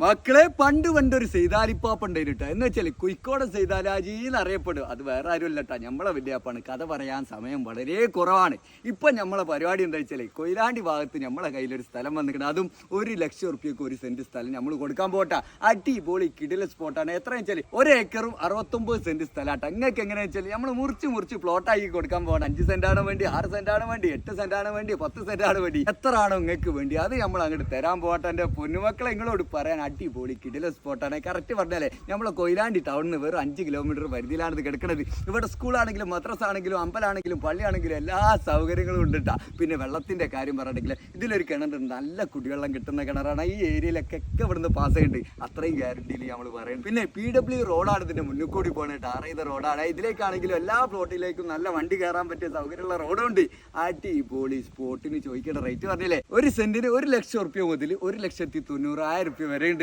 മക്കളെ പണ്ടൊരു സെയ്താലിപ്പാപ്പ ഉണ്ടായിട്ടാ എന്ന് വെച്ചാൽ കുയിക്കോട് സെയ്താലാജി എന്നറിയപ്പെടും. അത് വേറെ ആരും അല്ലട്ടാ, നമ്മളെ വലിയപ്പാണ്. കഥ പറയാൻ സമയം വളരെ കുറവാണ്. ഇപ്പൊ നമ്മളെ പരിപാടി എന്താ വെച്ചാൽ കൊയിലാണ്ടി ഭാഗത്ത് നമ്മളെ കയ്യിലൊരു സ്ഥലം വന്നിരിക്കണം. അതും 1,00,000 റുപ്യക്ക് 1 സെന്റ് സ്ഥലം നമ്മൾ കൊടുക്കാൻ പോട്ടാ. അടിപൊളി കിടില സ്പോട്ടാണ്. എത്ര വെച്ചാൽ 1 ഏക്കറും 69 സെന്റ് സ്ഥലമാട്ടാ. നിങ്ങൾക്ക് എങ്ങനെ വെച്ചാൽ നമ്മൾ മുറിച്ച് പ്ലോട്ടാക്കി കൊടുക്കാൻ പോകണം. 5 സെന്റാണ് വേണ്ടി, 6 സെന്റാണ് വേണ്ടി, 8 സെന്റാണ് വേണ്ടി, 10 സെന്റാണ് വേണ്ടി, എത്ര ആണോ നിങ്ങൾക്ക് വേണ്ടി അത് നമ്മൾ അങ്ങോട്ട് തരാൻ പോകട്ടെ. എൻ്റെ പൊന്നുമക്കളെ നിങ്ങളോട് പറയാൻ അടിപൊളി കിടില സ്പോട്ടാണ്. കറക്റ്റ് പറഞ്ഞാലേ നമ്മളെ കൊയിലാണ്ടി ടൗണിൽ നിന്ന് വെറും 5 കിലോമീറ്റർ പരിധിയിലാണ് ഇത് കിടക്കുന്നത്. ഇവിടെ സ്കൂളാണെങ്കിലും മദ്രസ ആണെങ്കിലും അമ്പലമാണെങ്കിലും പള്ളിയാണെങ്കിലും എല്ലാ സൗകര്യങ്ങളും ഉണ്ട്. പിന്നെ വെള്ളത്തിൻ്റെ കാര്യം പറഞ്ഞിട്ടുണ്ടെങ്കിൽ ഇതിലൊരു കിണറുണ്ട്, നല്ല കുടിവെള്ളം കിട്ടുന്ന കിണറാണ്. ഈ ഏരിയയിലൊക്കെ ഇവിടുന്ന് പാസ് ചെയ്യുന്നുണ്ട്, അത്രയും ഗ്യാരണ്ടിയിൽ നമ്മൾ പറയുന്നത്. പിന്നെ PW റോഡാണ് ഇതിൻ്റെ മുന്നിൽ കൂടി പോകുന്നത്, ടാർ ചെയ്ത റോഡാണ്. ഇതിലേക്കാണെങ്കിലും എല്ലാ പ്ലോട്ടിലേക്കും നല്ല വണ്ടി കയറാൻ പറ്റിയ സൗകര്യമുള്ള റോഡുണ്ട്. അടിപൊളി സ്പോട്ടിന് ചോദിക്കേണ്ട റേറ്റ് പറഞ്ഞില്ലേ, 1 സെന്റിന് 1,00,000 റുപ്യ മുതൽ 1,90,000 വരെ ഉണ്ട്.